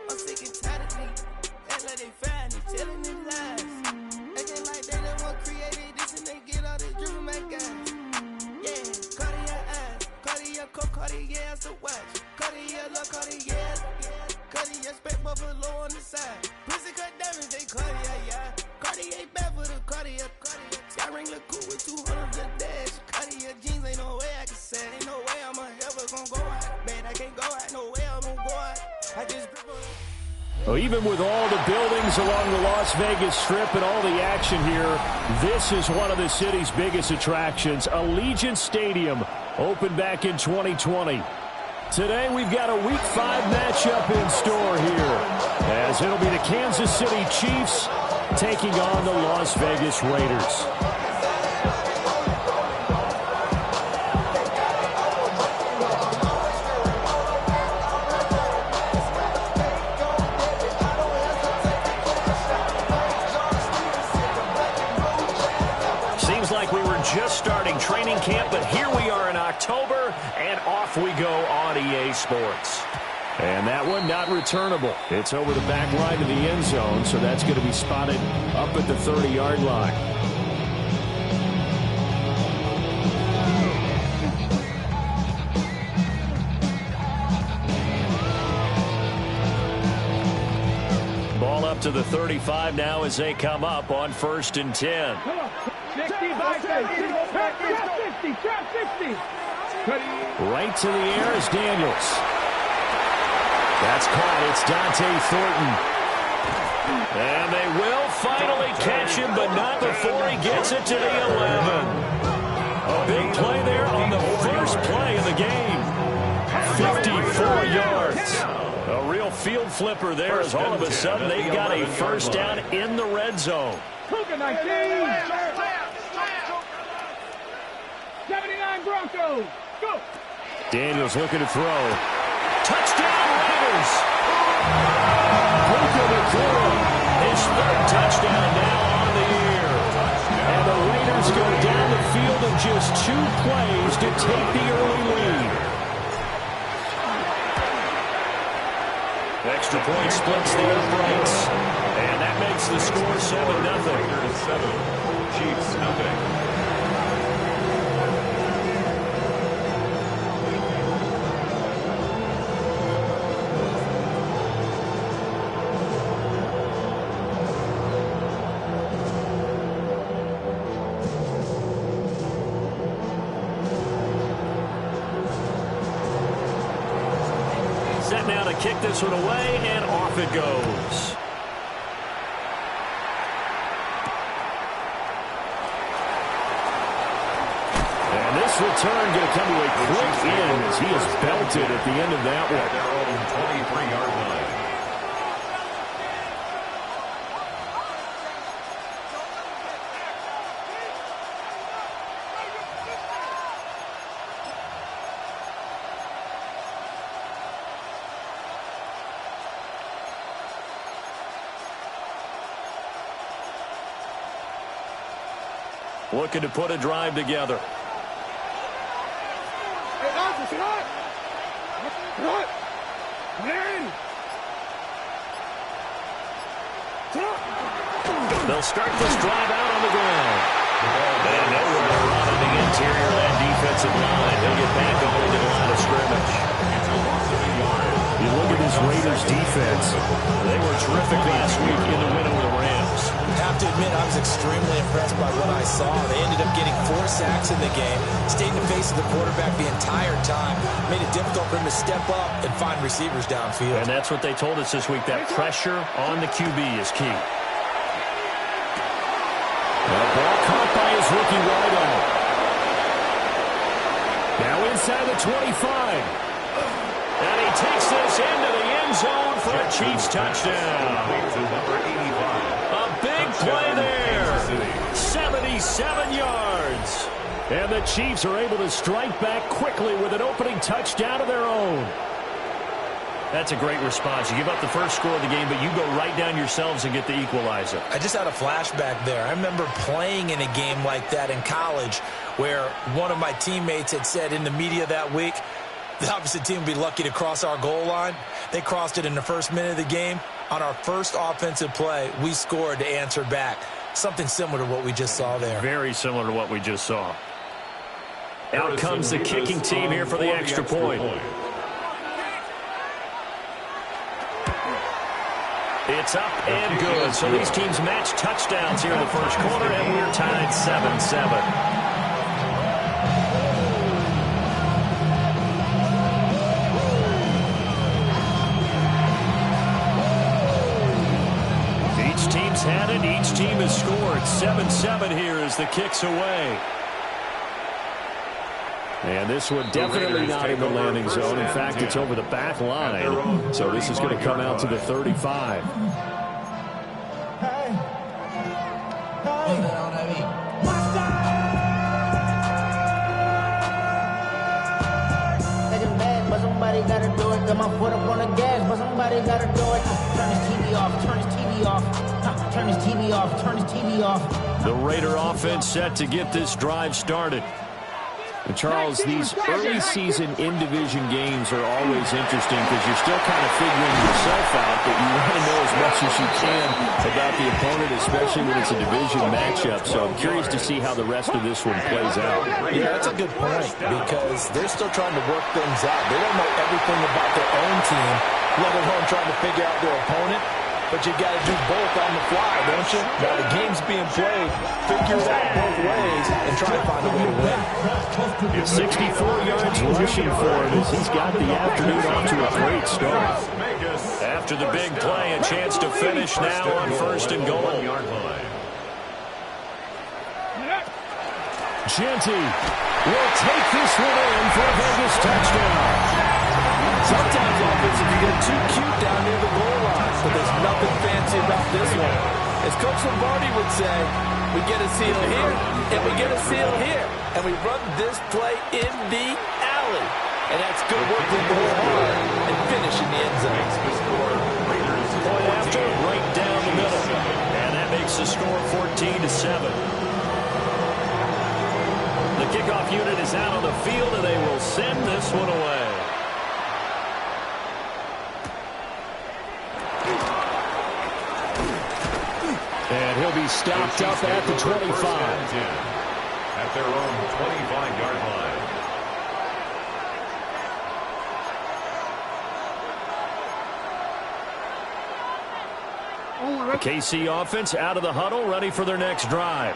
I'm sick and tired of me. Act like they find it, telling them lies. Acting like they the one created this and they get all this drip from my guys. Yeah, Cartier eyes, Cartier coat, Cartier ass to watch. Cartier look, Cartier, Cartier spec buffalo on the side. Pussy cut diamonds, they Cartier, yeah. Cartier bad for the Cartier. Sky ring look cool with 200 the dash. Cartier jeans, ain't no way I can say. Ain't no way I'm ever gonna go out. Man, I can't go out, no way I'm gonna go out. I just grip on it. Well, even with all the buildings along the Las Vegas Strip and all the action here, this is one of the city's biggest attractions. Allegiant Stadium opened back in 2020. Today we've got a Week 5 matchup in store here, as it'll be the Kansas City Chiefs taking on the Las Vegas Raiders. Seems like we were just starting training camp, but here we are in October, and off we go on EA Sports. And that one not returnable. It's over the back line of the end zone, so that's going to be spotted up at the 30-yard line. Ball up to the 35 now as they come up on 1st and 10. 60 by 50. 60. Right to the air is Daniels. That's caught. It's Dante Thornton. And they will finally catch him, but not before he gets it to the 11. A big play there on the first play of the game. 54 yards. A real field flipper there, as all of a sudden they've got a first down in the red zone. 79 Broncos. Go. Daniels looking to throw. Touchdown Raiders! Puka Nacua, his 3rd touchdown now on the year. And the Raiders go down the field in just 2 plays to take the early lead. Extra point splits the uprights. And that makes the score 7-0. Raiders 7, Chiefs nothing. Now to kick this one away, and off it goes. And this return going to come to a quick end as he is belted at the end of that one. Their own 23-yard line. Looking to put a drive together. They'll start this drive out on the ground. And nowhere to run on the interior of that defensive line. They'll get back over the line of scrimmage. You look at this Raiders defense. They were terrific last week in the win over the Rams. I have to admit, I was extremely impressed by what I saw. They ended up getting 4 sacks in the game, stayed in the face of the quarterback the entire time, made it difficult for him to step up and find receivers downfield. And that's what they told us this week, that pressure on the QB is key. The ball caught by his rookie wideout. Now inside the 25. And he takes this into the end zone for a Chiefs touchdown. A big play there. 77 yards. And the Chiefs are able to strike back quickly with an opening touchdown of their own. That's a great response. You give up the first score of the game, but you go right down yourselves and get the equalizer. I just had a flashback there. I remember playing in a game like that in college where one of my teammates had said in the media that week, The opposite team would be lucky to cross our goal line. They crossed it in the first minute of the game. On our first offensive play, we scored to answer back. Something similar to what we just saw there. Very similar to what we just saw. Out comes the kicking team here for the extra point. It's up and good. So these teams match touchdowns here in the first quarter, and we're tied 7-7. Each team's had it. Each team has scored. 7-7 here as the kick's away. And this one definitely not in the landing zone. In fact, it's over the back line. So this is going to come out to the 35. But somebody gotta do it. Got my foot up on the gas, but somebody gotta do it. Turn this TV off, turn this TV off. Turn this TV off, turn this TV off. The Raider offense set to get this drive started. And Charles, these early season in-division games are always interesting because you're still kind of figuring yourself out, but you want to know as much as you can about the opponent, especially when it's a division matchup. So I'm curious to see how the rest of this one plays out. Yeah, that's a good point because they're still trying to work things out. They don't know everything about their own team, let alone trying to figure out their opponent. But you got to do both on the fly, don't you? While the game's being played, figure it out both ways and try to find a way to win. It's 64 yards rushing for him as he's got the afternoon off to a great start. After the big play, a chance to finish now on first and goal. Jeanty will take this one in for a Vegas touchdown. Sometimes offenses can get too cute down near the goal line, but there's nothing fancy about this one. As Coach Lombardi would say, we get a seal here, and we get a seal here, and we run this play in the alley. And that's good work to go hard and finish in the end zone. Point after, right down the middle. And that makes the score 14-7. The kickoff unit is out on the field, and they will send this one away. And he'll be stopped up at the 25. At their own 25-yard line. The KC offense out of the huddle, ready for their next drive.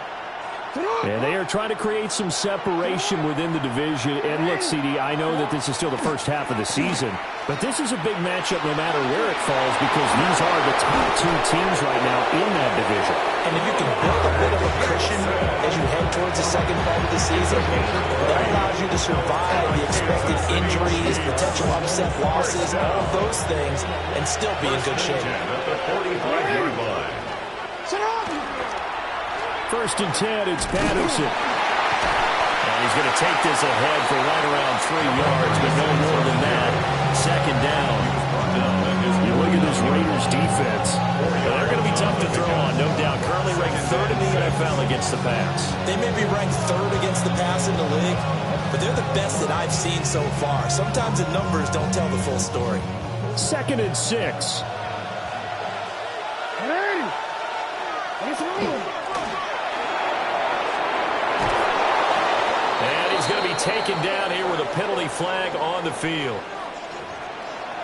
And they are trying to create some separation within the division. And look, CD, I know that this is still the first half of the season, but this is a big matchup no matter where it falls because these are the top two teams right now in that division. And if you can build a bit of a cushion as you head towards the second half of the season, that allows you to survive the expected injuries, potential upset losses, all of those things, and still be in good shape. At the 45-yard line. First and 10, it's Patterson. And he's going to take this ahead for right around 3 yards, but no more than that. Second down. You look at this Raiders defense. They're going to be tough to throw on, no doubt. Currently ranked third in the NFL against the pass. They may be ranked third against the pass in the league, but they're the best that I've seen so far. Sometimes the numbers don't tell the full story. Second and 6. And he's going to be taken down here with a penalty flag on the field.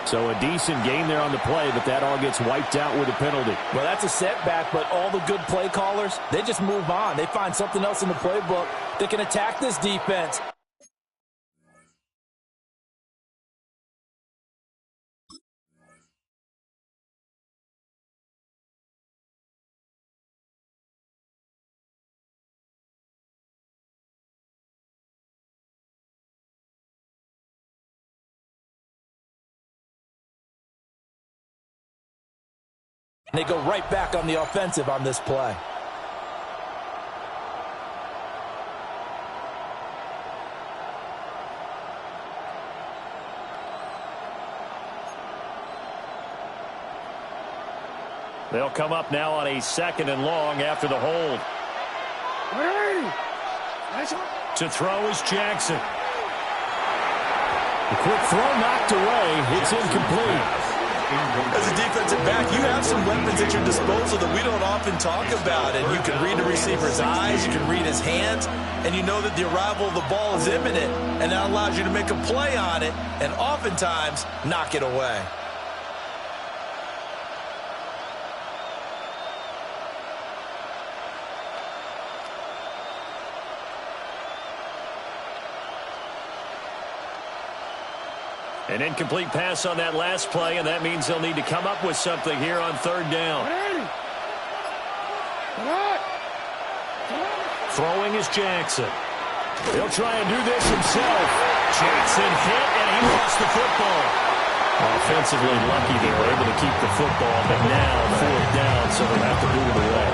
So a decent gain there on the play, but that all gets wiped out with a penalty. Well, that's a setback, but all the good play callers, they just move on. They find something else in the playbook that can attack this defense. They go right back on the offensive on this play. They'll come up now on a second and long after the hold. To throw is Jackson. The quick throw knocked away. It's incomplete. As a defensive back, you have some weapons at your disposal that we don't often talk about. And you can read the receiver's eyes, you can read his hands, and you know that the arrival of the ball is imminent, and that allows you to make a play on it and oftentimes knock it away. An incomplete pass on that last play, and that means they'll need to come up with something here on third down. Throwing is Jackson. He'll try and do this himself. Jackson hit, and he lost the football. Offensively lucky they were able to keep the football, but now fourth down, so they'll have to boot it away.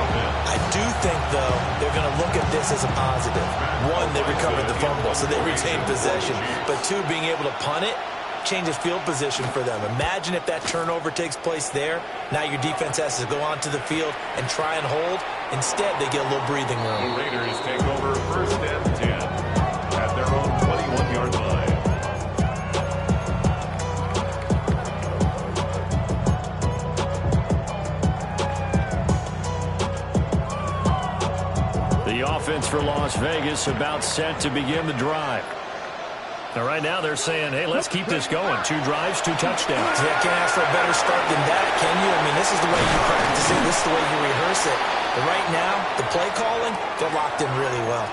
I do think, though, they're going to look at this as a positive. One, they recovered the fumble, so they retained possession. But two, being able to punt it changes field position for them. Imagine if that turnover takes place there. Now your defense has to go onto the field and try and hold. Instead, they get a little breathing room. The Raiders take over first and 10 at their own 21-yard line. The offense for Las Vegas about set to begin the drive. Now, right now, they're saying, hey, let's keep this going. 2 drives, 2 touchdowns. Yeah, can't ask for a better start than that, can you? I mean, this is the way you practice it. This is the way you rehearse it. But right now, the play calling, they're locked in really well.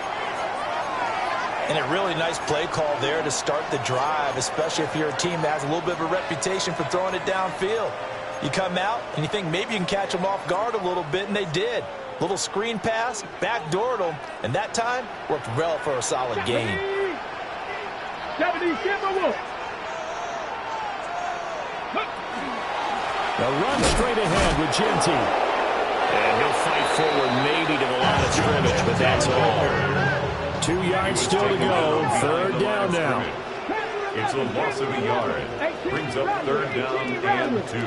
And a really nice play call there to start the drive, especially if you're a team that has a little bit of a reputation for throwing it downfield. You come out, and you think maybe you can catch them off guard a little bit, and they did. Little screen pass, backdoored them, and that time worked well for a solid gain. 70, Timberwolves. A run straight ahead with Genty. And he'll fight forward maybe to the line of scrimmage, but that's all. 2 yards still to go. Third down now. It's a loss of a yard. Brings up third down and 2.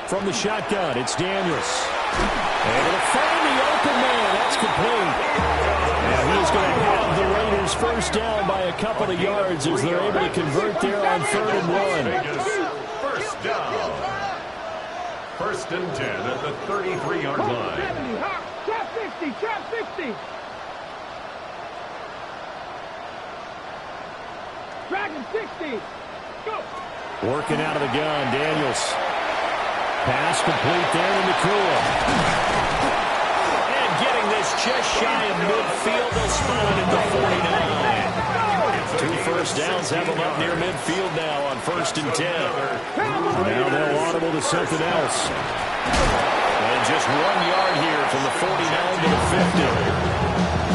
From the shotgun, it's Daniels. Able to find the open man. That's complete. And he's going to have the Raiders first down by a couple of yards as they're able to convert there on 3rd and 1. First down. First and 10 at the 33-yard line. Trap 60, trap 60. Dragon 60. Go. Working out of the gun, Daniels. Pass complete there in the cool. And getting this just shy of midfield. They'll spot it at the 49. 2 first downs have them up near midfield now on 1st and 10. Now they'll audible to something else. And just 1 yard here from the 49 to the 50.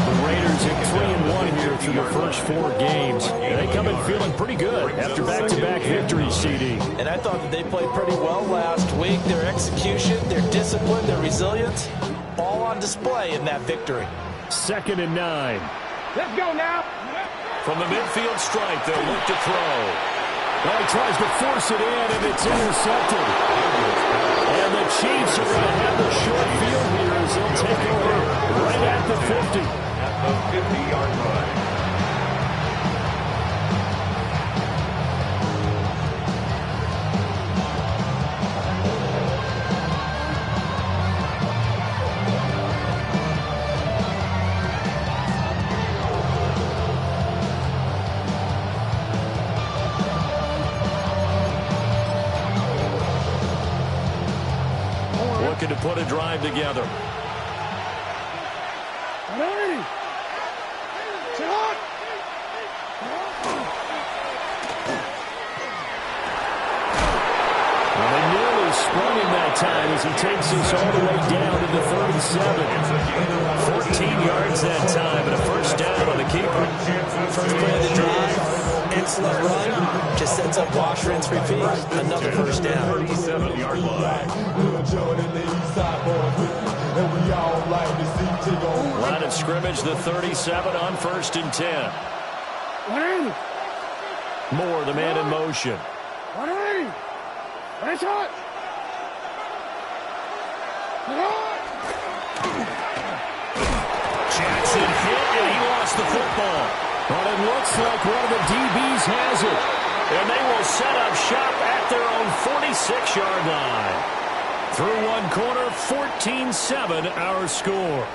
The Raiders at 3-1 here through the first 4 games. And they come in feeling pretty good after back-to-back victories, CD. And I thought that they played pretty well last week. Their execution, their discipline, their resilience, all on display in that victory. 2nd and 9. Let's go now. From the midfield stripe, they'll look to throw. Well, he tries to force it in, and it's intercepted. And the Chiefs are going to have the short field here as they'll take over right at the 50. At the 50-yard line. Looking to put a drive together. Well, they nearly sprung him that time as he takes us all the way down to the 37. 14 yards that time, and a first down on the keeper. First play of the drive, excellent run, just sets up wash, rinse, repeat. Another first down. 37-yard line. Line of scrimmage, the 37 on 1st and 10. Moore, the man in motion. Jackson hit, and he lost the football. But it looks like one of the DBs has it. And they will set up shop at their own 46-yard line. Through one quarter, 14-7 our score.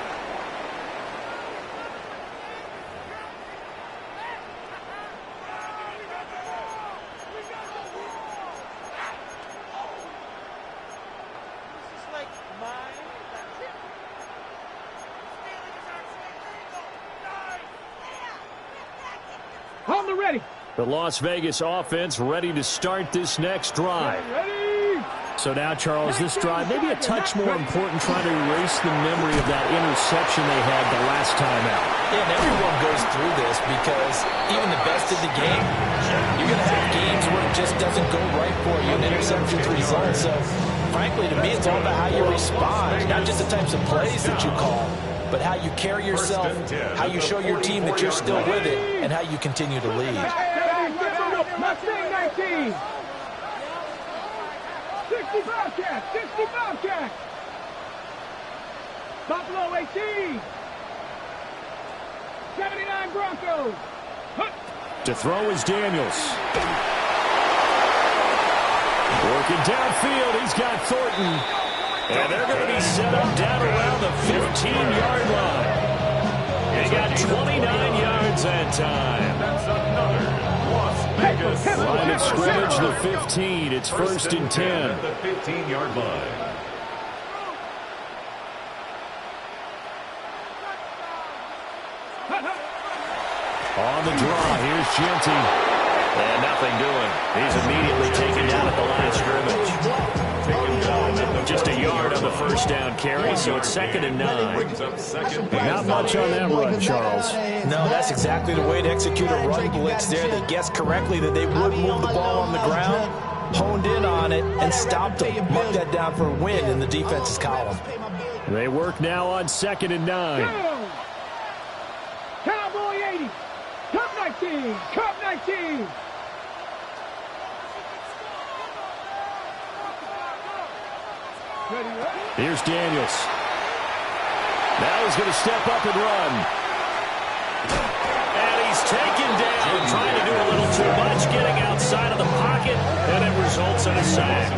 On the ready. The Las Vegas offense ready to start this next drive. Ready. So now, Charles, this drive maybe a touch more important, trying to erase the memory of that interception they had the last time out. Yeah, and everyone goes through this because even the best in the game, you're going to have games where it just doesn't go right for you and interceptions result. So, frankly, to me, it's all about how you respond, not just the types of plays that you call, but how you carry yourself, how you show your team that you're still with it, and how you continue to lead. Mustang 19. 60 Bobcats. 60 Bobcats. Buffalo 18. 79 Broncos. To throw is Daniels. Working downfield, he's got Thornton. And they're going to be set up down around the 15-yard line. They got 29 yards that time. That's another Las Vegas. Line of scrimmage, the 15. It's first and 10. At the 15-yard line. On the draw, here's Genty. And nothing doing. He's immediately taken down at the line of scrimmage. Just a yard on the first down carry, so it's 2nd and 9. Not much on that run, Charles. No, that's exactly the way to execute a run blitz there. They guessed correctly that they would move the ball on the ground, honed in on it, and stopped them. Marked that down for a win in the defense's column. They work now on 2nd and 9. Go. Cowboy 80. Cup 19. Cup 19. Here's Daniels. Now he's going to step up and run. And he's taken down, trying to do a little too much, getting outside of the pocket, and it results in a sack.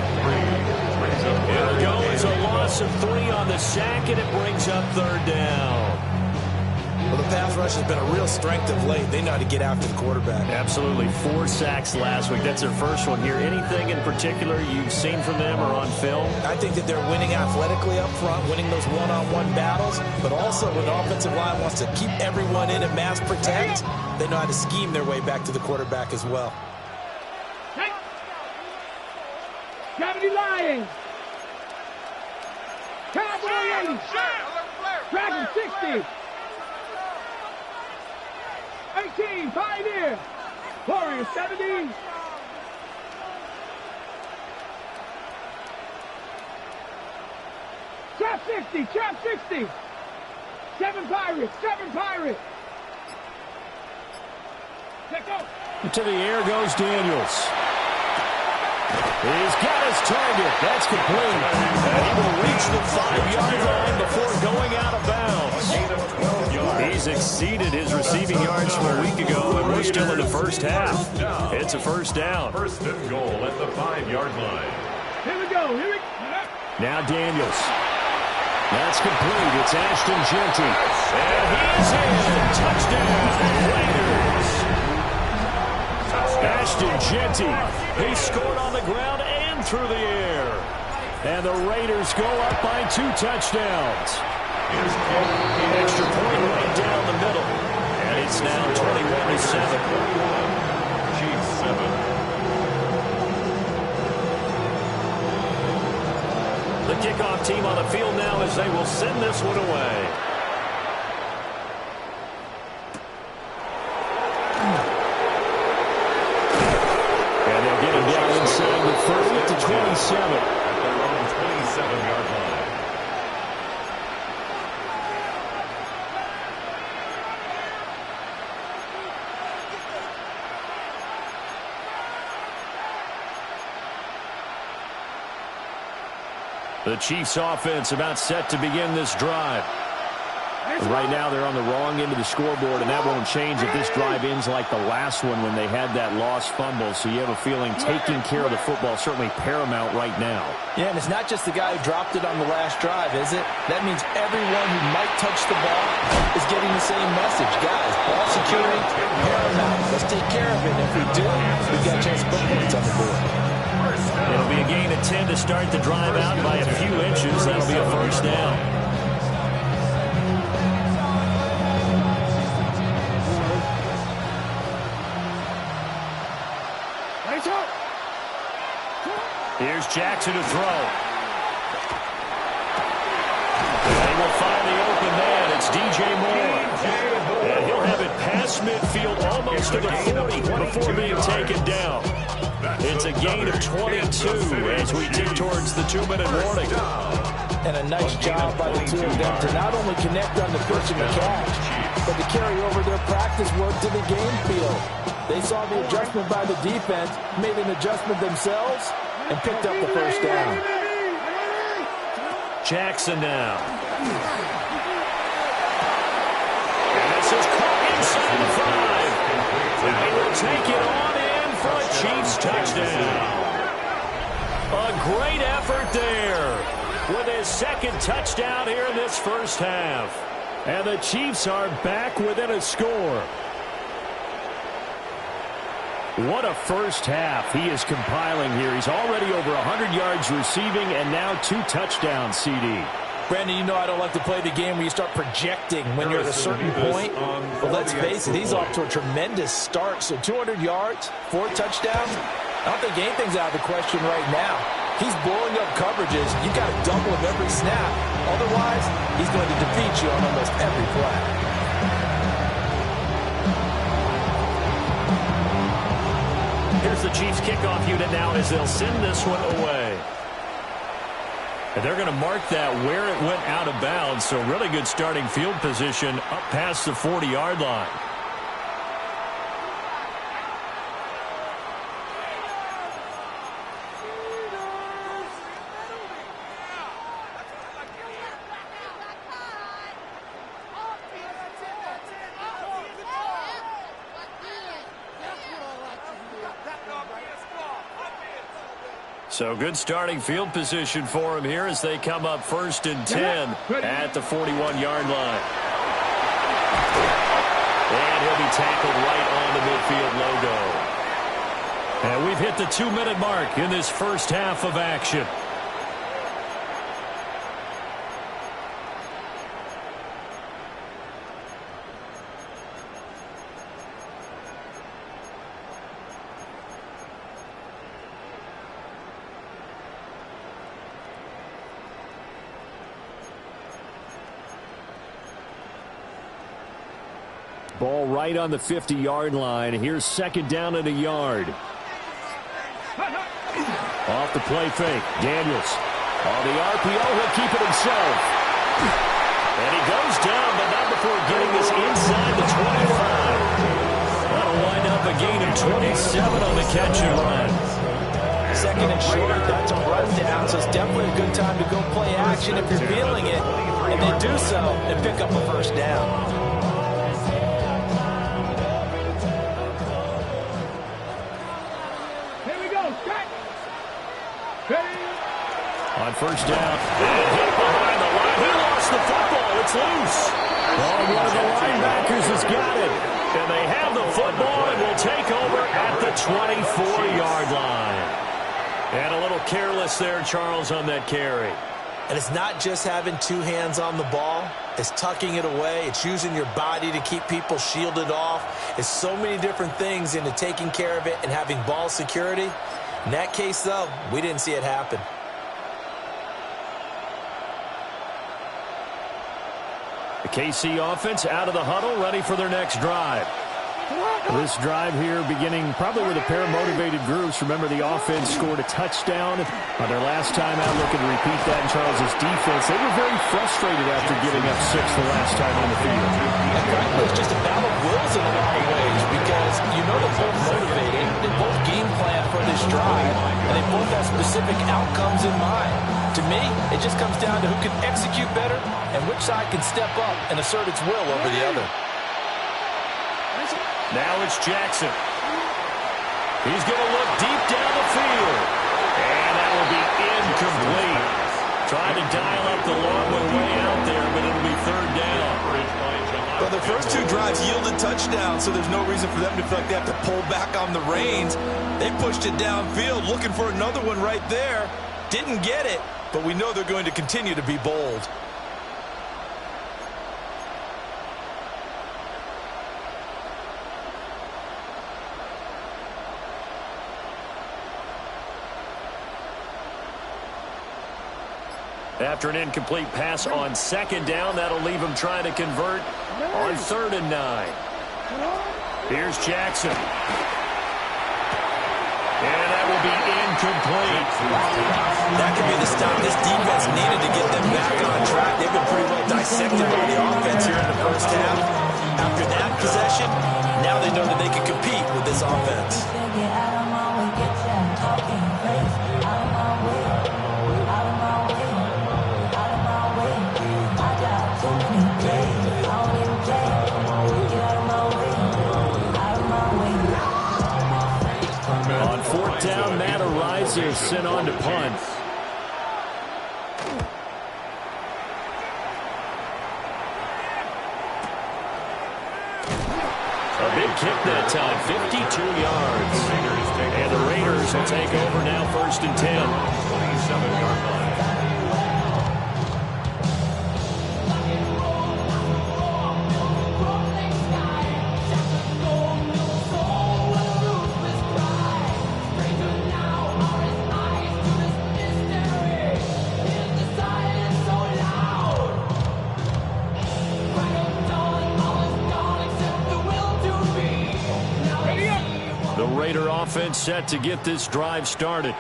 It'll go as a loss of 3 on the sack, and it brings up 3rd down. Well, the pass rush has been a real strength of late. They know how to get after the quarterback. Absolutely. 4 sacks last week. That's their first one here. Anything in particular you've seen from them or on film? I think that they're winning athletically up front, winning those one-on-one battles, but also when the offensive line wants to keep everyone in and mass protect, they know how to scheme their way back to the quarterback as well. Gravity Lions. Cowboy 80. Dragon 60. 18, Pioneer. Warrior 70. Trap 60, Trap 60. 7 Pirates, 7 Pirates. Let go. To the air goes Daniels. He's got his target. That's complete. And he will reach the 5-yard line before going out of bounds. He's exceeded his receiving yards from a week ago, and we're still in the first half. It's a first down. First and goal at the 5-yard line. Here we go. Here we go. Now Daniels. That's complete. It's Ashton Genty. And he's in. Touchdown, Raiders. Ashton Genty. He scored on the ground and through the air. And the Raiders go up by 2 touchdowns. Extra point right down the middle. And it's now 21-7. Chiefs 7. The kickoff team on the field now as they will send this one away. And they'll get him down inside the 30 to 27. At their own 27-yard line. The Chiefs offense about set to begin this drive. Right now they're on the wrong end of the scoreboard, and that won't change if this drive ends like the last one when they had that lost fumble. So you have a feeling taking care of the football is certainly paramount right now. Yeah, and it's not just the guy who dropped it on the last drive, is it? That means everyone who might touch the ball is getting the same message. Guys, ball security, paramount. Let's take care of it. And if we do, we've got a chance to put points on the board. It'll be a gain of 10 to start the drive out by a few inches. That'll be a first down. Here's Jackson to throw. And we'll find the open man. It's DJ Moore. And he'll have it past midfield almost to the 40 before being taken down. It's a gain of 22 as we dig towards the 2-minute warning. And a nice job by the two of them to not only connect on the pitch and the catch, but to carry over their practice work to the game field. They saw the adjustment by the defense, made an adjustment themselves, and picked up the first down. Jackson now. And this is caught inside the 5. Now he will take it on in for a Chiefs touchdown. A great effort there with his second touchdown here in this first half. And the Chiefs are back within a score. What a first half he is compiling here. He's already over 100 yards receiving and now 2 touchdowns, CD. Brandon, you know I don't like to play the game where you start projecting when you're at a certain point. But let's face it, he's off to a tremendous start. So 200 yards, 4 touchdowns. I don't think anything's out of the question right now. He's blowing up coverages. You've got to double him every snap. Otherwise, he's going to defeat you on almost every play. Here's the Chiefs kickoff unit now as they'll send this one away. And they're going to mark that where it went out of bounds. So really good starting field position up past the 40-yard line. So good starting field position for him here as they come up 1st and 10 at the 41-yard line. And he'll be tackled right on the midfield logo. And we've hit the 2-minute mark in this first half of action. Ball right on the 50-yard line. Here's 2nd down and a yard. Off the play fake. Daniels. On the RPO, he'll keep it himself. And he goes down, but not before getting this inside the 25. That'll wind up a gain of 27 on the catch and run. 2nd and short, that's a run down, so it's definitely a good time to go play action if you're feeling it. And they do so and pick up a first down. On 1st down, and hit behind the line. He lost the football. It's loose. Oh, one of the linebackers has got it. And they have the football and will take over at the 24-yard line. And a little careless there, Charles, on that carry. And it's not just having 2 hands on the ball. It's tucking it away. It's using your body to keep people shielded off. It's so many different things into taking care of it and having ball security. In that case, though, we didn't see it happen. The KC offense out of the huddle, ready for their next drive. This drive here beginning probably with a pair of motivated groups. Remember, the offense scored a touchdown on their last time out, looking to repeat that in Charles' defense. They were very frustrated after giving up 6 the last time on the field. And frankly, it's just a battle of wills in a lot of ways because you know they're both motivated. They both game plan for this drive, and they both have specific outcomes in mind. To me, it just comes down to who can execute better and which side can step up and assert its will over the other. Now it's Jackson. He's going to look deep down the field. And that will be incomplete. Trying to dial up the long way out there, but it'll be third down. Well, their first two drives yielded touchdowns, so there's no reason for them to feel like they have to pull back on the reins. They pushed it downfield, looking for another one right there. Didn't get it, but we know they're going to continue to be bold. After an incomplete pass on second down, that'll leave him trying to convert on 3rd and 9. Here's Jackson. And that will be incomplete. That could be the stop this defense needed to get them back on track. They've been pretty well dissected by the offense here in the first half. After that possession, now they know that they can compete with this offense. On 4th down, Matt Araiza is sent on to punt. A big kick that time, 52 yards. And the Raiders will take over now, 1st and 10. 27-yard line. Offense set to get this drive started.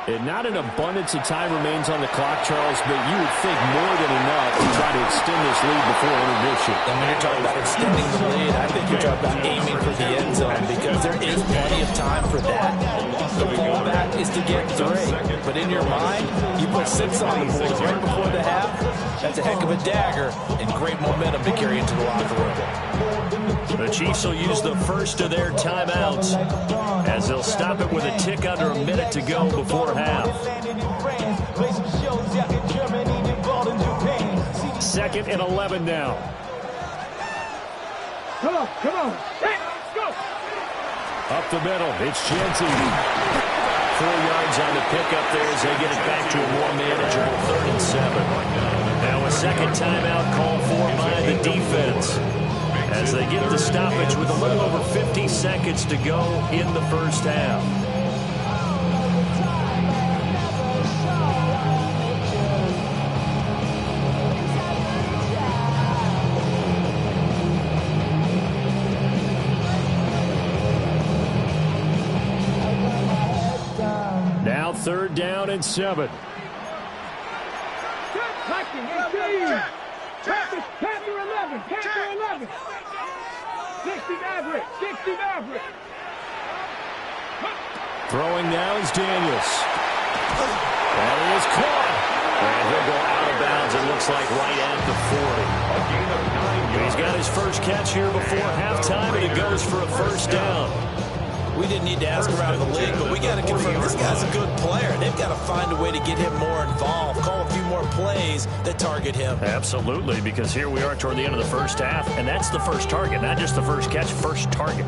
And not an abundance of time remains on the clock, Charles, but you would think more than enough to try to extend this lead before intermission. And when you're talking about extending the lead, I think you're talking about aiming for the end zone because there is plenty of time for that. The fallback is to get 3. But in your mind, you put 6 on the board right before the half. That's a heck of a dagger and great momentum to carry into the locker room. The Chiefs will use the first of their timeouts as they'll stop it with a tick under a minute to go before half. 2nd and 11 now. Come on. Hey, let's go. Up the middle, it's Jensen. 4 yards on the pickup there as they get it back to a more manageable 3rd and 7. Now a second timeout called for by the defense as they get the stoppage with a little over 50 seconds to go in the first half. Now 3rd down and 7. Panther 11. 60 Maverick. Throwing now is Daniels. And he is caught. And he'll go out of bounds, it looks like right at the 40. He's got his first catch here before halftime, and it goes for a 1st down. We didn't need to ask around the league, but we got to confirm this guy's a good player. They've got to find a way to get him more involved, call a few more plays that target him. Absolutely, because here we are toward the end of the first half, and that's the first target, not just the first catch, first target.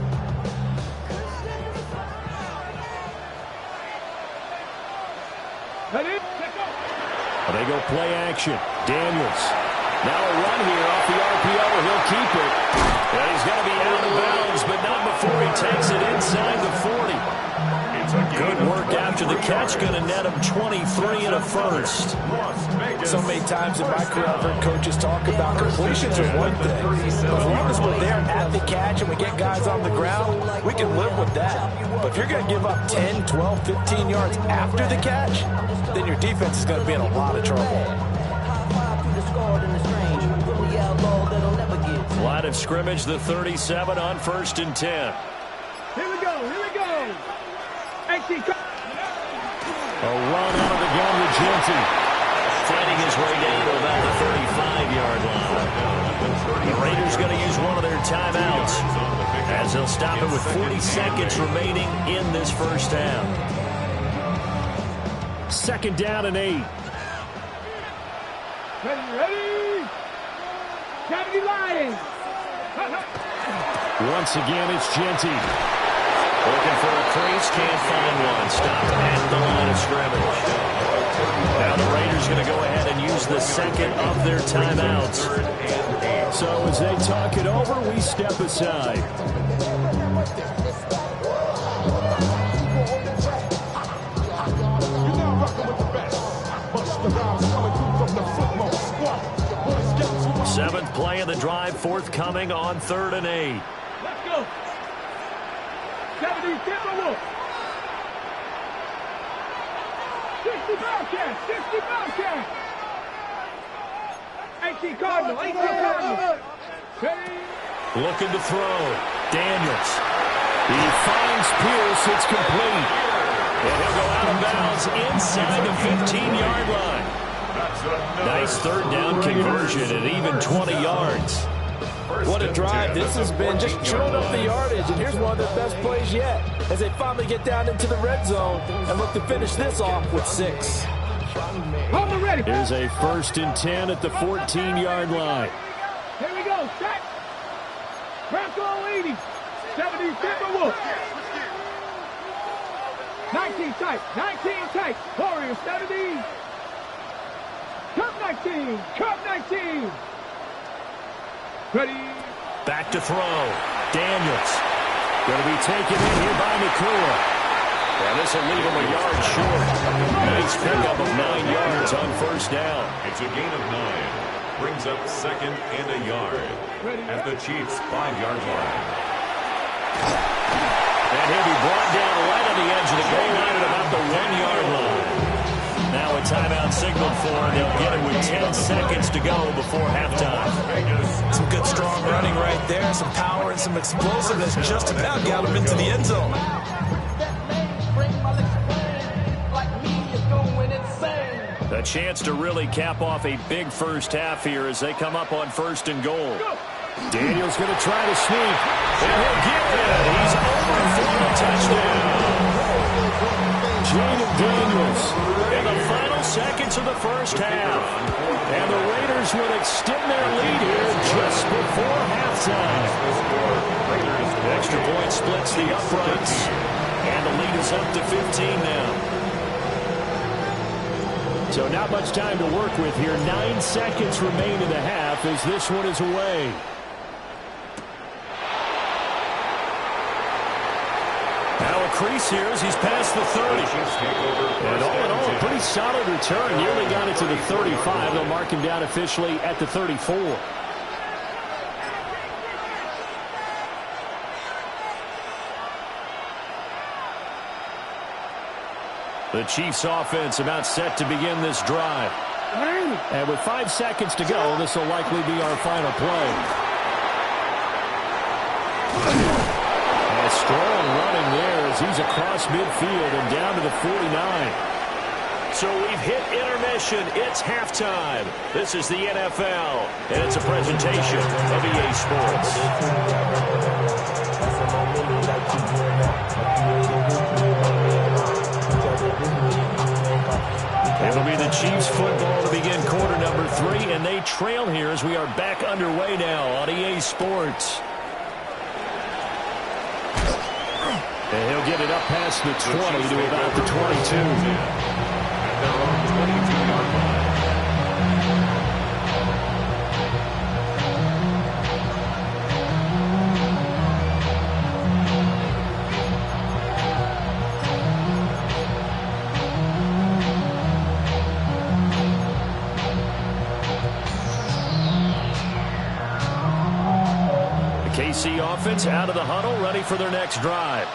They go play action. Daniels. Now a run here off the RPO. He'll keep it. And he's going to be out of bounds, but not before he takes it inside the 40. Good work after the catch. Going to net him 23 and a 1st. So many times in my career, I've heard coaches talk about completions are one thing. As long as we're there at the catch and we get guys on the ground, we can live with that. But if you're going to give up 10, 12, 15 yards after the catch, then your defense is going to be in a lot of trouble. Line of scrimmage, the 37 on 1st and 10. Here we go. A run out of the again with Jeanty. Fighting his way down to about the 35-yard line. The Raiders going to use one of their timeouts as they'll stop it with 40 seconds remaining in this first half. 2nd down and 8. Ready? 70 Lions. Once again, it's Jeanty. Looking for a crease, can't find one. Stop at the line of scrimmage. Now the Raiders going to go ahead and use the second of their timeouts. So as they talk it over, we step aside. Seventh play of the drive, forthcoming on 3rd and 8. Let's go. 70 Timberwolves. 60 Bobcats. 60 Bobcats. 18 Cardinal. 18 Cardinal. Looking to throw. Daniels. He finds Pierce. It's complete. And he'll go out of bounds inside the 15-yard line. Nice 3rd down conversion at even 20 yards. What a drive this has been, just chewing up the yardage, and here's one of their best plays yet as they finally get down into the red zone and look to finish this off with 6. Ready. Here's a 1st and 10 at the 14-yard line. Here we go, set. Bronco 80, 70 Timberwolves. 19 tight, Warriors 70. Cup 19, Cup 19. Ready. Back to throw. Daniels. Going to be taken in here by Nacua. And this will leave him a yard short. Nice pickup of 9 yards on 1st down. It's a gain of 9. Brings up 2nd and a yard at the Chiefs' 5-yard line. And he'll be brought down right on the edge of the goal line at about the 1-yard line. Now a timeout signal for him. They'll get it with 10 seconds to go before halftime. Some good strong running right there. Some power and some explosiveness just about got him into the end zone. A chance to really cap off a big first half here as they come up on 1st and goal. Daniels going to try to sneak. And he'll get it. He's over for a touchdown. Jaden Daniels. In the final seconds of the first half. And the Raiders would extend their lead here just before halftime. Extra point splits the uprights. And the lead is up to 15 now. So not much time to work with here. 9 seconds remain in the half as this one is away. Now a crease here as he's past the 30. And all in all, a pretty solid return. Nearly got it to the 35. They'll mark him down officially at the 34. The Chiefs offense about set to begin this drive. And with 5 seconds to go, this will likely be our final play. And a strong running there as he's across midfield and down to the 49. So we've hit intermission. It's halftime. This is the NFL, and it's a presentation of EA Sports. It'll be the Chiefs football to begin quarter number 3, and they trail here as we are back underway now on EA Sports. And he'll get it up past the 20 to about the 22. At their own 22-yard line. KC offense out of the huddle, ready for their next drive.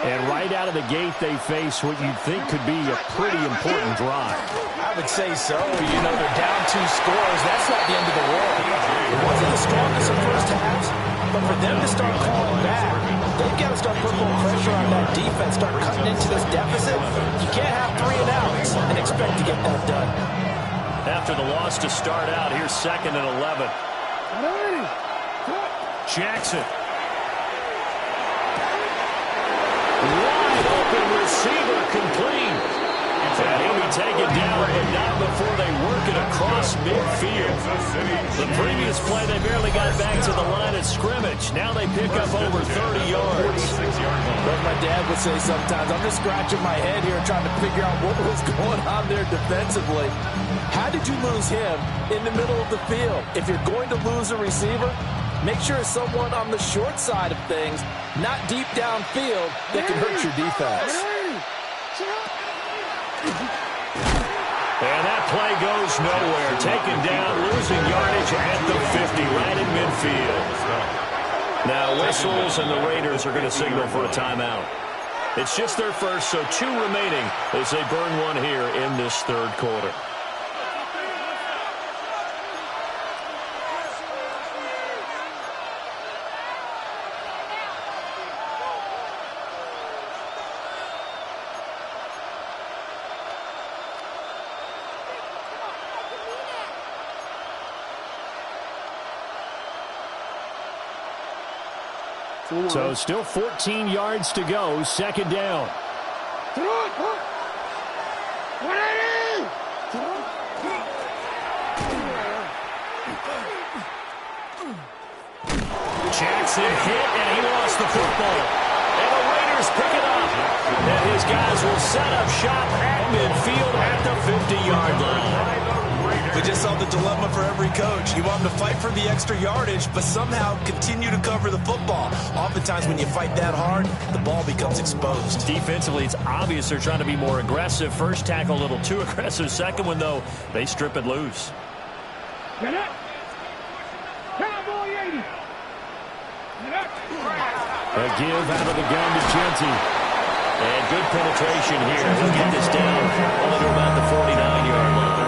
And right out of the gate, they face what you'd think could be a pretty important drive. I would say so. You know, they're down 2 scores. That's not the end of the world. It wasn't the strongest of first halves, but for them to start calling back, They've got to start putting more pressure on that defense, start cutting into this deficit. You can't have 3 and outs and expect to get that done. After the loss to start out, here's 2nd and 11. Jackson. Wide open receiver complete. And he'll be taken down, but not before they work it across midfield. The previous play, they barely got back to the line of scrimmage. Now they pick up over 30 yards. Like my dad would say sometimes, I'm just scratching my head here trying to figure out what was going on there defensively. How did you lose him in the middle of the field? If you're going to lose a receiver, make sure it's someone on the short side of things, not deep downfield, that can hurt your defense. And that play goes nowhere. Taken down, losing yardage at the 50, right in midfield. Now whistles, and the Raiders are going to signal for a timeout. It's just their first, so 2 remaining as they burn one here in this third quarter. So still 14 yards to go, 2nd down. Jackson hit, and he lost the football. And the Raiders pick it up. And his guys will set up shop at midfield at the 50-yard line. We just saw the dilemma for every coach. You want them to fight for the extra yardage, but somehow continue to cover the football. Oftentimes when you fight that hard, the ball becomes exposed. Defensively, it's obvious they're trying to be more aggressive. First tackle a little too aggressive. Second one, though, they strip it loose. Get up. Cowboy 80. Get up. A give out of the gun to Genty. And good penetration here. He'll get this down only to about the 49-yard line.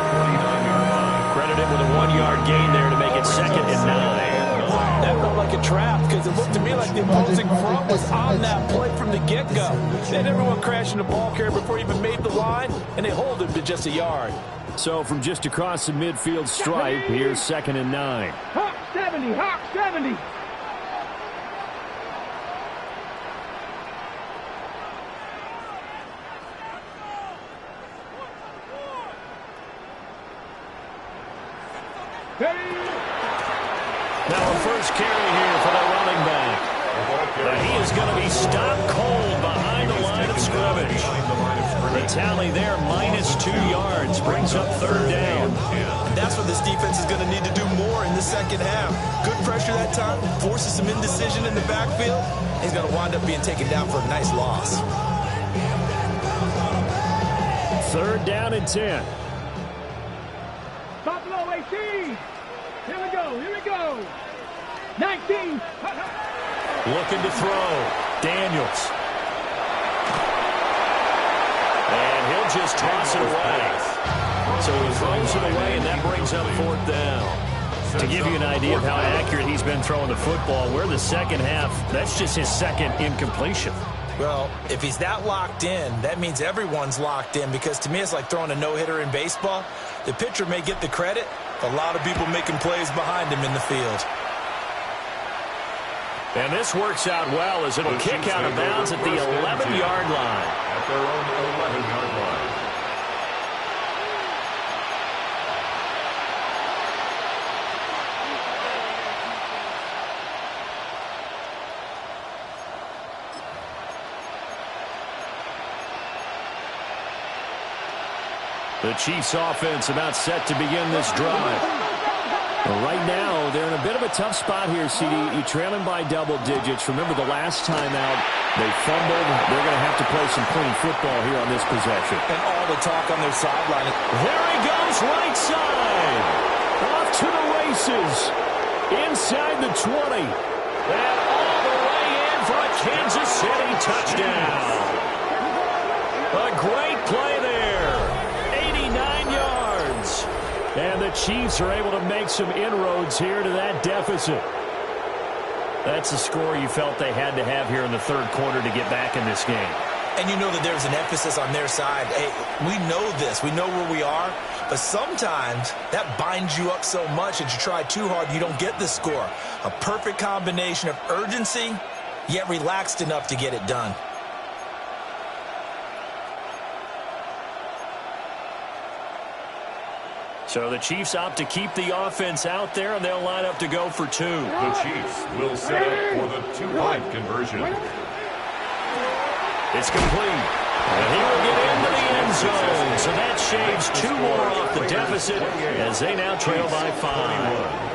Credited with a 1-yard gain there to make it 2nd and 9. That felt like a trap because it looked to me like the opposing front was on that play from the get-go. They had everyone crashing the ball carrier before he even made the line, and they hold him to just a yard. So from just across the midfield stripe, here's 2nd and 9. Hawk 70, Hawk 70. Now a first carry here for the running back. He is going to be stopped cold behind the line of scrimmage. The tally there, -2 yards, brings up 3rd down. That's what this defense is going to need to do more in the second half. Good pressure that time, forces some indecision in the backfield. He's going to wind up being taken down for a nice loss. 3rd down and 10. Buffalo 18. Here we go. Here we go. 19. Looking to throw. Daniels. And he'll just toss it away. So he throws it away, and that brings up 4th down. To give you an idea of how accurate he's been throwing the football, we're the second half. That's just his 2nd incompletion. Well, if he's that locked in, that means everyone's locked in, because to me it's like throwing a no-hitter in baseball. The pitcher may get the credit, but a lot of people making plays behind him in the field. And this works out well as it'll kick out of bounds at the 11-yard line. At their own 11-yard line. The Chiefs offense about set to begin this drive. Well, right now, they're in a bit of a tough spot here, CD. You're trailing by double digits. Remember the last time out, they fumbled. They're going to have to play some clean football here on this possession. And all the talk on their sideline. There he goes, right side. Off to the races. Inside the 20. And all the way in for a Kansas City touchdown. A great play there. 89 yards. And the Chiefs are able to make some inroads here to that deficit. That's the score you felt they had to have here in the third quarter to get back in this game. And you know that there's an emphasis on their side. Hey, we know this. We know where we are. But sometimes that binds you up so much that you try too hard, you don't get the score. A perfect combination of urgency, yet relaxed enough to get it done. So the Chiefs opt to keep the offense out there, and they'll line up to go for two. The Chiefs will set up for the two-point conversion. It's complete. And he will get into the end zone. So that shaves two more off the deficit as they now trail by 5.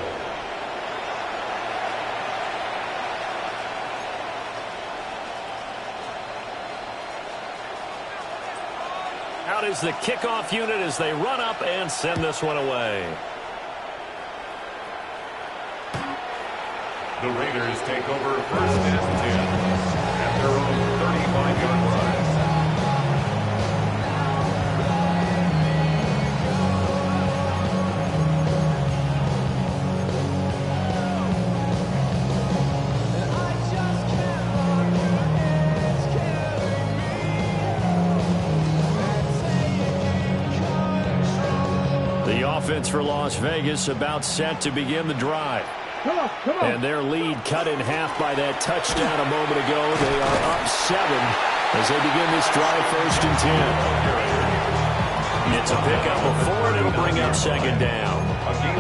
Out is the kickoff unit as they run up and send this one away. The Raiders take over first and 10 at their own 35-yard line. Offense for Las Vegas about set to begin the drive. Come on. And their lead cut in half by that touchdown a moment ago. They are up 7 as they begin this drive first and 10. It's a pickup of 4, and it'll bring up second down.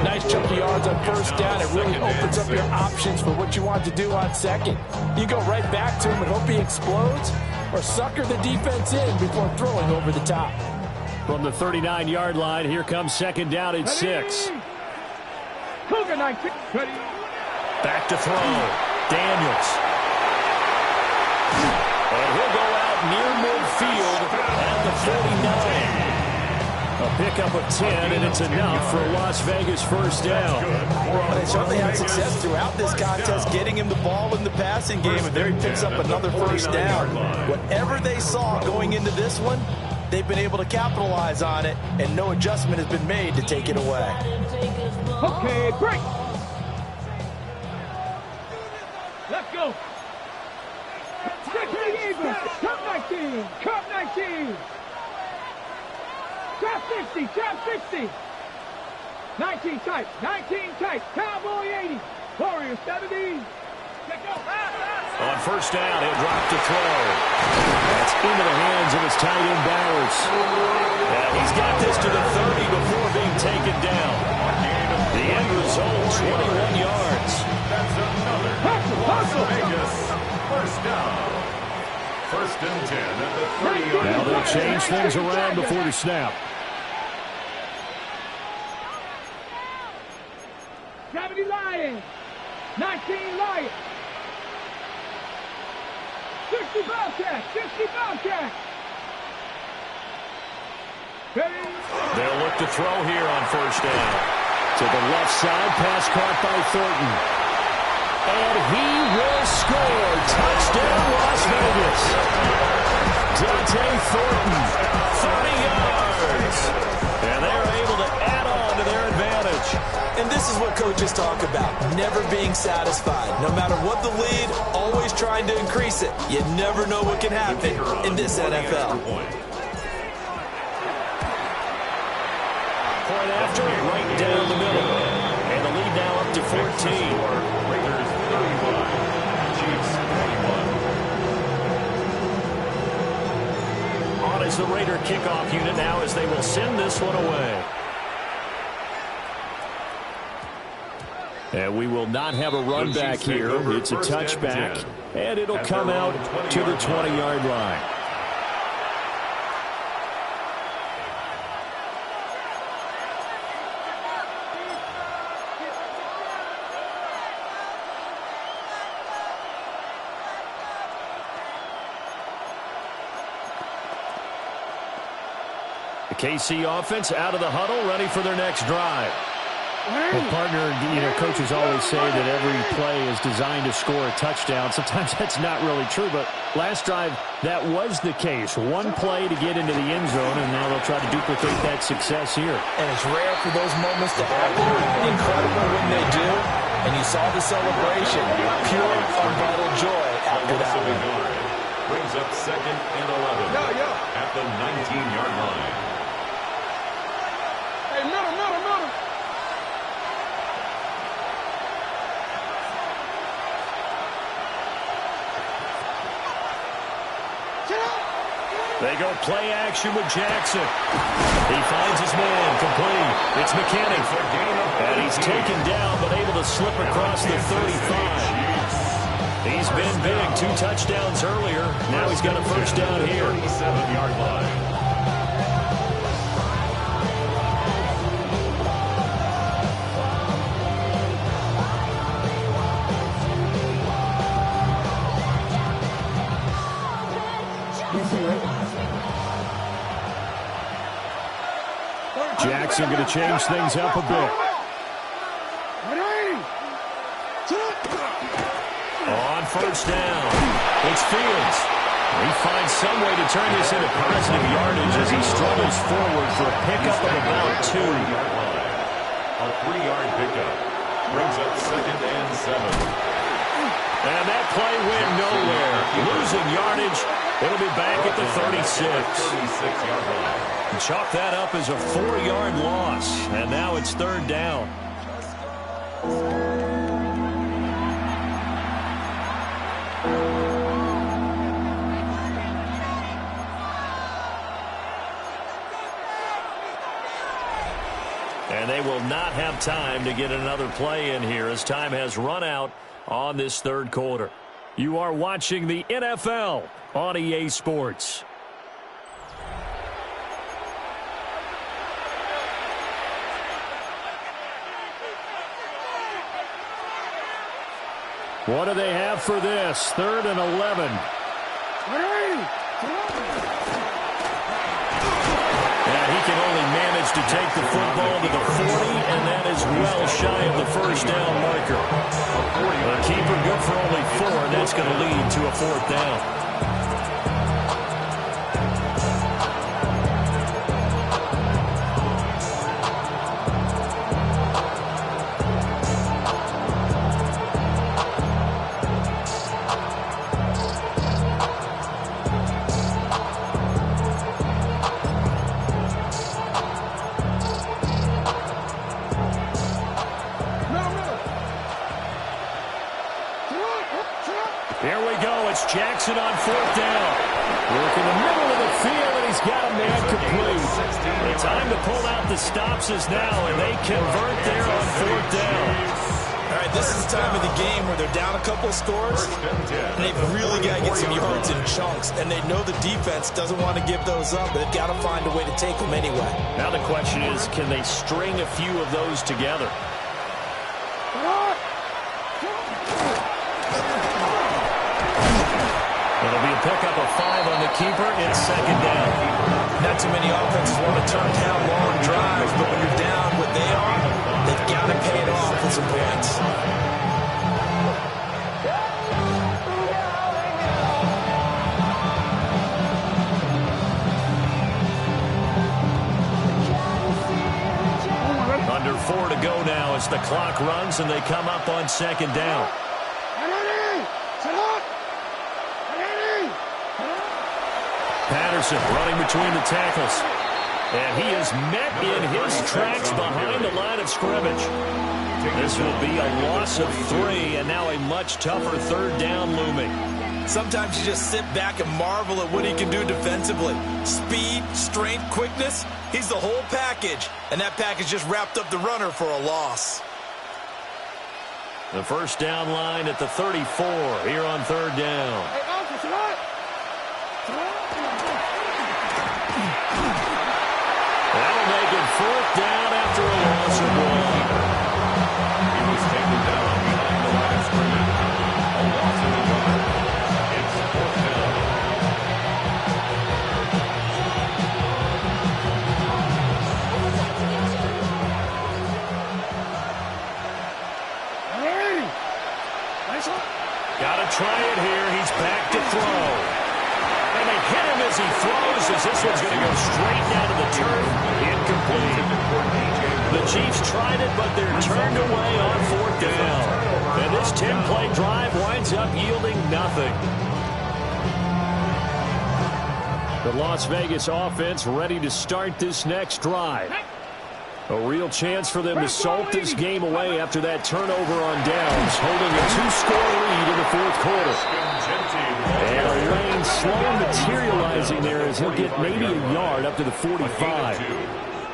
Nice chunk of yards on first down. It really opens up your options for what you want to do on second. You go right back to him and hope he explodes, or sucker the defense in before throwing over the top. From the 39-yard line, here comes second down at 6. Back to throw. Daniels. And he'll go out near midfield at the 49. A pickup of 10, and it's enough for a Las Vegas first down. Well, they certainly had success throughout this contest getting him the ball in the passing game, and there he picks up another first down. Whatever they saw going into this one, they've been able to capitalize on it, and no adjustment has been made to take it away. Okay, break. Let's go. Cup 19. Cup 19. Trap 60. Trap 60. 19 tight. 19 tight. Cowboy 80. Warrior 70. On first down, he'll drop to throw. That's into the hands of his tight end, Bowers. And he's got this to the 30 before being taken down. The end result, 21 yards. That's another Las Vegas first down. First and 10 at the 30-yard line. Now they'll change things around before the snap. 70 Lions. 19 Lions. 60 Bobcat. 60 Bobcat. They'll look to throw here on first down. To the left side, pass caught by Thornton. And he will score. Touchdown, Las Vegas. Dante Thornton, 30 yards. And they're able to add on to their advantage. And this is what coaches talk about, never being satisfied. No matter what the lead, always trying to increase it. You never know what can happen in this NFL. Point after, right down the middle. And the lead now up to 14. Raiders 31, Chiefs 21. On is the Raider kickoff unit now as they will send this one away. And we will not have a run back here. It's a touchback, and it'll come out to the 20-yard line. The KC offense out of the huddle, ready for their next drive. Well, partner, coaches always say that every play is designed to score a touchdown. Sometimes that's not really true, but last drive, that was the case. One play to get into the end zone, and now they'll try to duplicate that success here. And it's rare for those moments to happen. Incredible when they do. And you saw the celebration. Pure, unbridled joy after that one. Brings up 2nd and 11 at the 19-yard line. Hey, middle. They go play action with Jackson. He finds his man, complete. It's McKinney. And he's taken down, but able to slip across the 35. He's been big, 2 touchdowns earlier. Now he's got a first down here. 37-yard line. Jackson going to change things up a bit. On first down, it's Fields. He finds some way to turn this into positive yardage as he struggles forward for a pickup of about 2. A 3-yard pickup brings up 2nd and 7. And that play went nowhere. Losing yardage. It'll be back at the 36. 36-yard line. Chalk that up as a 4-yard loss. And now it's 3rd down. And they will not have time to get another play in here as time has run out on this 3rd quarter. You are watching the NFL on EA Sports. What do they have for this? 3rd and 11. Yeah, he can only manage to take the football to the 40, and that is well shy of the first down marker. The keeper good for only 4, and that's going to lead to a 4th down. Here we go. It's Jackson on 4th down. Work in the middle of the field, and he's got a man complete. The time to pull out the stops is now, and they convert there on 4th down. All right, this is the time of the game where they're down a couple of scores, and they've really got to get some yards in chunks, and they know the defense doesn't want to give those up, but they've got to find a way to take them anyway. Now the question is, can they string a few of those together? It'll be a pickup of 5 on the keeper. It's 2nd down. Not too many offenses want to turn down long drives, but when you're down what they are, they've got to pay it off with some points. Under 4 to go now as the clock runs and they come up on 2nd down. Patterson running between the tackles. And he is met in his tracks behind the line of scrimmage. This will be a loss of 3, and now a much tougher 3rd down looming. Sometimes you just sit back and marvel at what he can do defensively. Speed, strength, quickness, he's the whole package. And that package just wrapped up the runner for a loss. The first down line at the 34 here on 3rd down. That'll make it 4th down after a loss of 1. He was taken down behind the line of scrimmage. A loss of 1. It's 4th down. Got to try it here. He's back to throw. And they hit him as he throws, as this one's going to go straight down to the turf. Incomplete. The Chiefs tried it, but they're turned away on 4th down. And this 10-play drive winds up yielding nothing. The Las Vegas offense ready to start this next drive. A real chance for them to salt this game away after that turnover on downs, holding a 2-score lead in the 4th quarter. And Lane slow materializing there as he'll get maybe a yard up to the 45.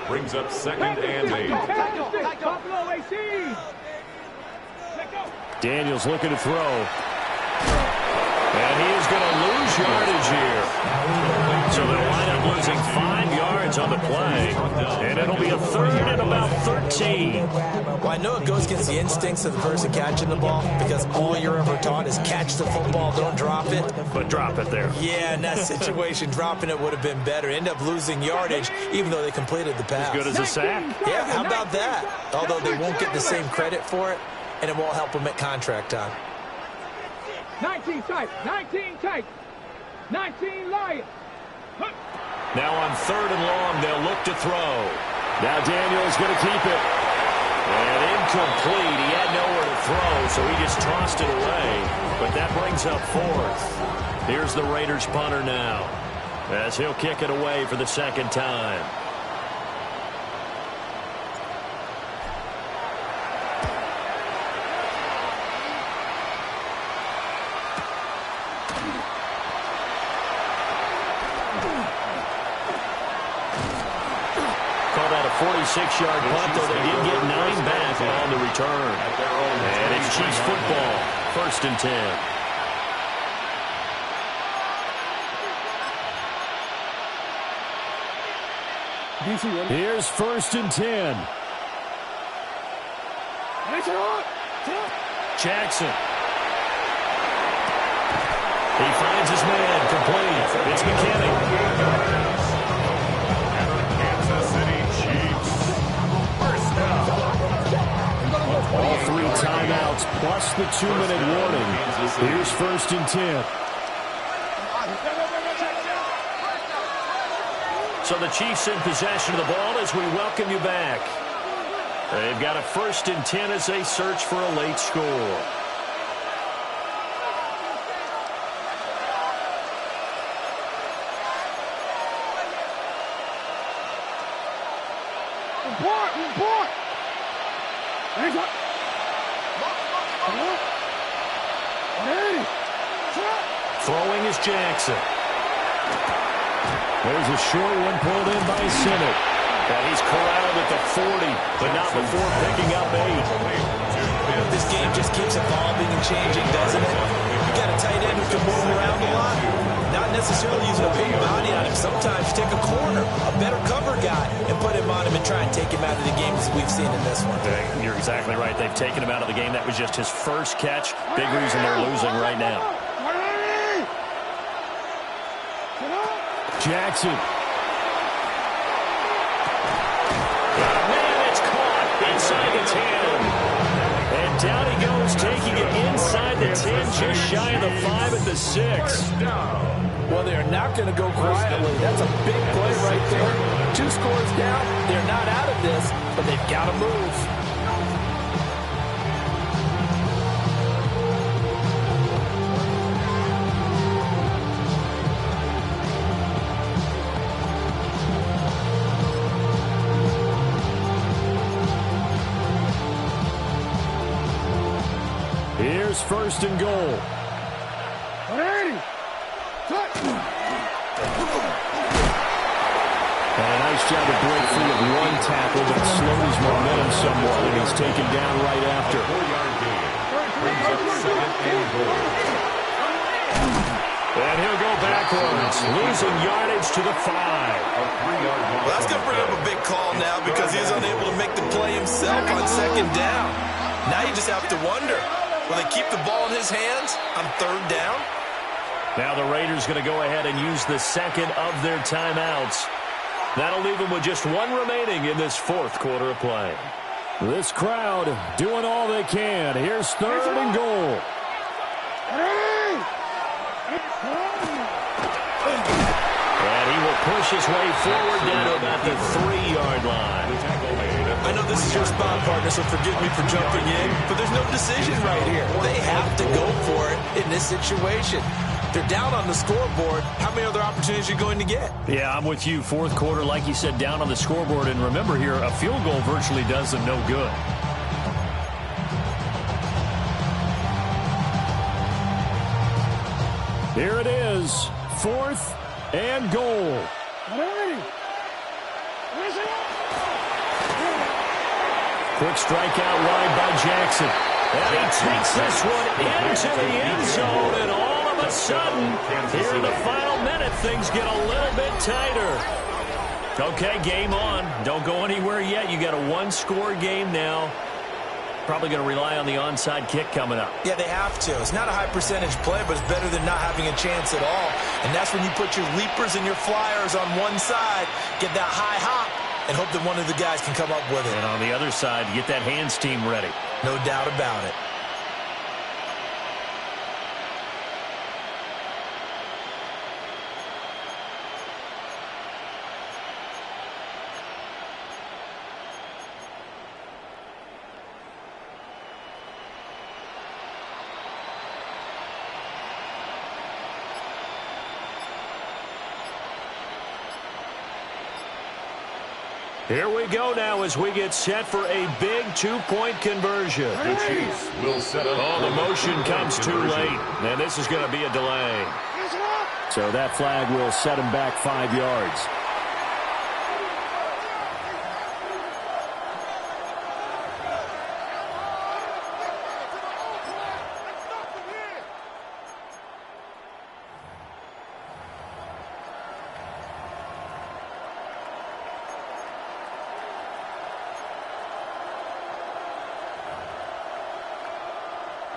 Brings up 2nd and 8. Daniels looking to throw. And he is going to lose yardage here. So they'll wind up losing 5 yards on the play. And it'll be a 3rd and about 13. Well, I know it goes against the instincts of the person catching the ball because all you're ever taught is catch the football, don't drop it. But drop it there. Yeah, in that situation, dropping it would have been better. End up losing yardage even though they completed the pass. As good as a sack. Yeah, how about that? Although they won't get the same credit for it, and it won't help them at contract time. 19 tight, 19 tight, 19 Lions. Now on 3rd and long, they'll look to throw. Now Daniels going to keep it. And incomplete. He had nowhere to throw, so he just tossed it away. But that brings up 4th. Here's the Raiders punter now, as he'll kick it away for the 2nd time. Called out a 46-yard punt, though they did get 9 back on the return. And it's Chiefs football, 1st and 10. Here's 1st and 10. Jackson. He finds his man, complete. It's McKinney. Kansas City Chiefs. First down. All 3 timeouts plus the 2-minute warning. Here's 1st and 10. So the Chiefs in possession of the ball as we welcome you back. They've got a 1st and 10 as they search for a late score. Throwing is Jackson. There's a short one pulled in by Sinnott. And he's corralled at the 40, but not before picking up 8. This game just keeps evolving and changing, doesn't it? You got a tight end who can move around a lot. Not necessarily using a big body on him. Sometimes you take a corner, a better cover guy, and put him on him and try and take him out of the game as we've seen in this one. You're exactly right. They've taken him out of the game. That was just his first catch. Big reason they're losing right now. Jackson. Man, it's caught inside the 10. And down he goes, taking it inside the 10, just shy of the 5 at the 6. Well, they're not going to go quietly. That's a big play right there. 2 scores down. They're not out of this, but they've got to move. Here's 1st and goal. And a nice job to break free of one tackle, but it slowed his momentum somewhat, and he's taken down right after. And he'll go backwards, losing yardage to the 5. Well, that's going to bring up a big call now because he's unable to make the play himself on 2nd down. Now you just have to wonder, will they keep the ball in his hands on 3rd down? Now the Raiders going to go ahead and use the 2nd of their timeouts. That'll leave them with just 1 remaining in this 4th quarter of play. This crowd doing all they can. Here's 3rd and goal. And he will push his way forward down to about the 3-yard line. I know this is your spot, partner, so forgive me for jumping in, but there's no decision right here. They have to go for it in this situation. They're down on the scoreboard. How many other opportunities are you going to get? Yeah, I'm with you. Fourth quarter, like you said, down on the scoreboard. And remember here, a field goal virtually does them no good. Here it is, 4th and goal. Quick strikeout wide by Jackson. And he takes this one into the end zone, and all of a sudden, here in the final minute, things get a little bit tighter. Okay, game on. Don't go anywhere yet. You got a one-score game now. Probably going to rely on the onside kick coming up. Yeah, they have to. It's not a high-percentage play, but it's better than not having a chance at all. And that's when you put your leapers and your flyers on one side, get that high hop, and hope that one of the guys can come up with it. And on the other side, get that hands team ready. No doubt about it. Here we go now as we get set for a big two-point conversion. The Chiefs will set up. Oh, the motion comes too late, and this is going to be a delay. So that flag will set him back 5 yards.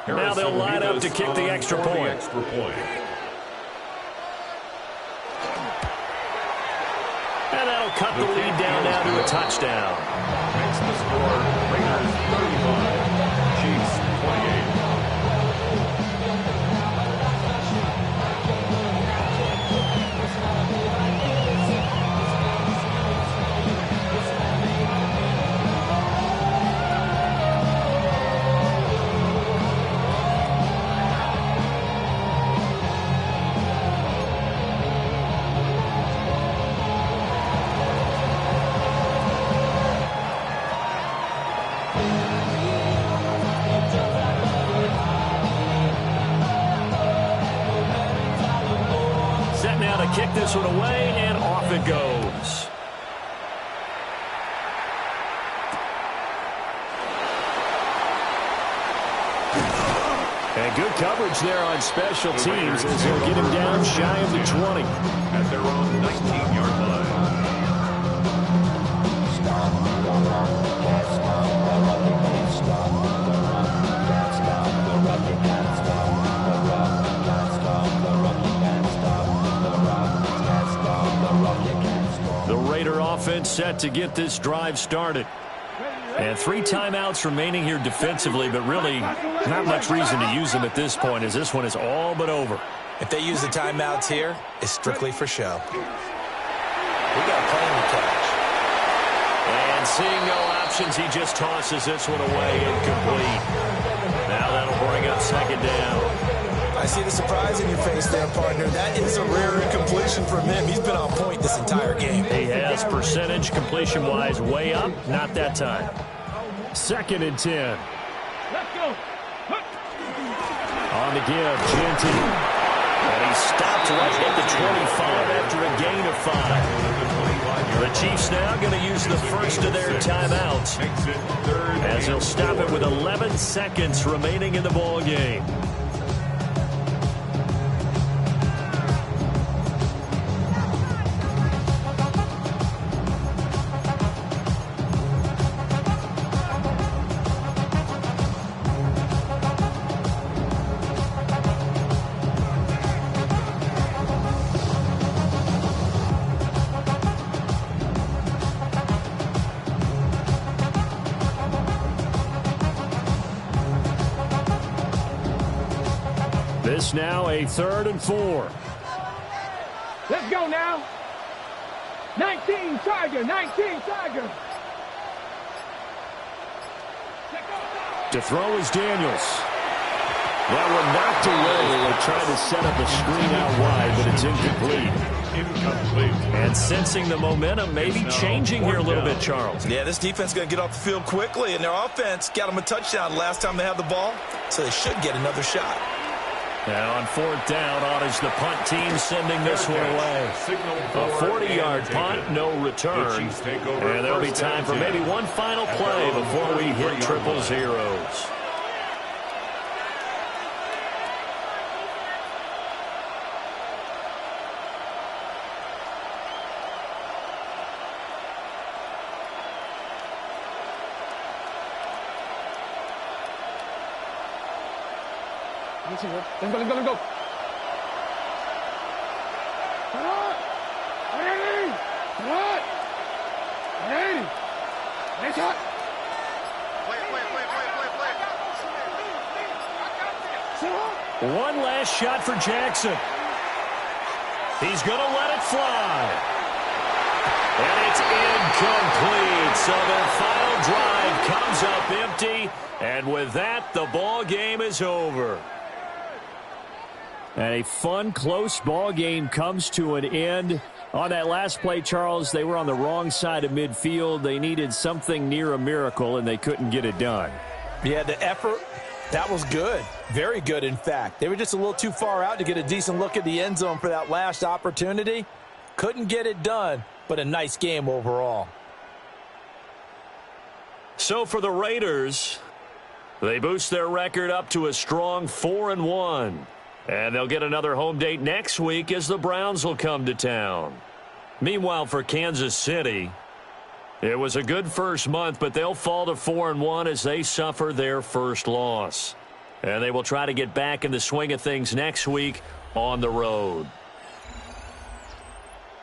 Now they'll line up to kick the extra point. And that'll cut the lead down now to a touchdown. Makes the score Raiders 35, Chiefs 28. Kick this one away, and off it goes. And good coverage there on special teams as they'll get him down shy of the 20. At their own 19-yard line. The Raider offense set to get this drive started. And 3 timeouts remaining here defensively, but really not much reason to use them at this point as this one is all but over. If they use the timeouts here, it's strictly for show. We got plenty to catch. And seeing no options, he just tosses this one away incomplete. Now that'll bring up second down. I see the surprise in your face there, partner. That is a rare incompletion from him. He's been on point this entire game. He has percentage completion-wise way up. Not that time. 2nd and 10. Let's go. On the give, Genty. And he stopped right at the 25 after a gain of 5. The Chiefs now going to use the first of their timeouts as they'll stop it with 11 seconds remaining in the ball game. This now a 3rd and 4. Let's go now. 19 Tiger, 19 Tiger. To throw is Daniels. That one knocked away. They tried to set up a screen out wide, but it's incomplete. And sensing the momentum, maybe changing here a little bit, Charles. Yeah, this defense is going to get off the field quickly, and their offense got them a touchdown last time they had the ball, so they should get another shot. And on fourth down, on is the punt team sending this one away. A 40-yard punt, no return. And there'll be time for maybe one final play before we hit triple zeros. Let's go. Let's go. One last shot for Jackson. He's going to let it fly. And it's incomplete. So their final drive comes up empty. And with that, the ball game is over. And a fun, close ball game comes to an end. On that last play, Charles, they were on the wrong side of midfield. They needed something near a miracle, and they couldn't get it done. Yeah, the effort, that was good. Very good, in fact. They were just a little too far out to get a decent look at the end zone for that last opportunity. Couldn't get it done, but a nice game overall. So for the Raiders, they boost their record up to a strong 4-1. And they'll get another home date next week as the Browns will come to town. Meanwhile, for Kansas City, it was a good first month, but they'll fall to 4-1 as they suffer their first loss. And they will try to get back in the swing of things next week on the road.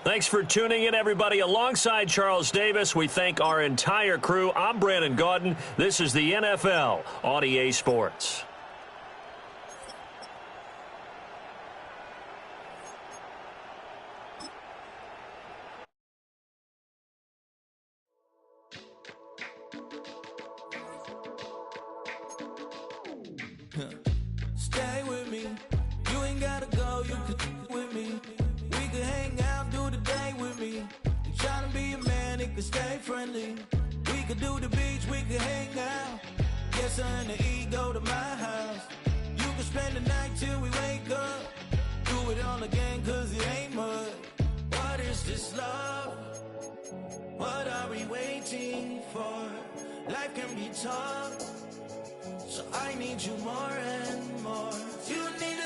Thanks for tuning in, everybody. Alongside Charles Davis, we thank our entire crew. I'm Brandon Gaudin. This is the NFL on EA Sports. Stay with me. You ain't gotta go, you could with me. We could hang out, do the day with me. You tryna be a man, it could stay friendly. We could do the beach, we could hang out. Yes, her and the E go to my house. You could spend the night till we wake up. Do it all again, cause it ain't mud. What is this love? What are we waiting for? Life can be tough, so I need you more and more. You need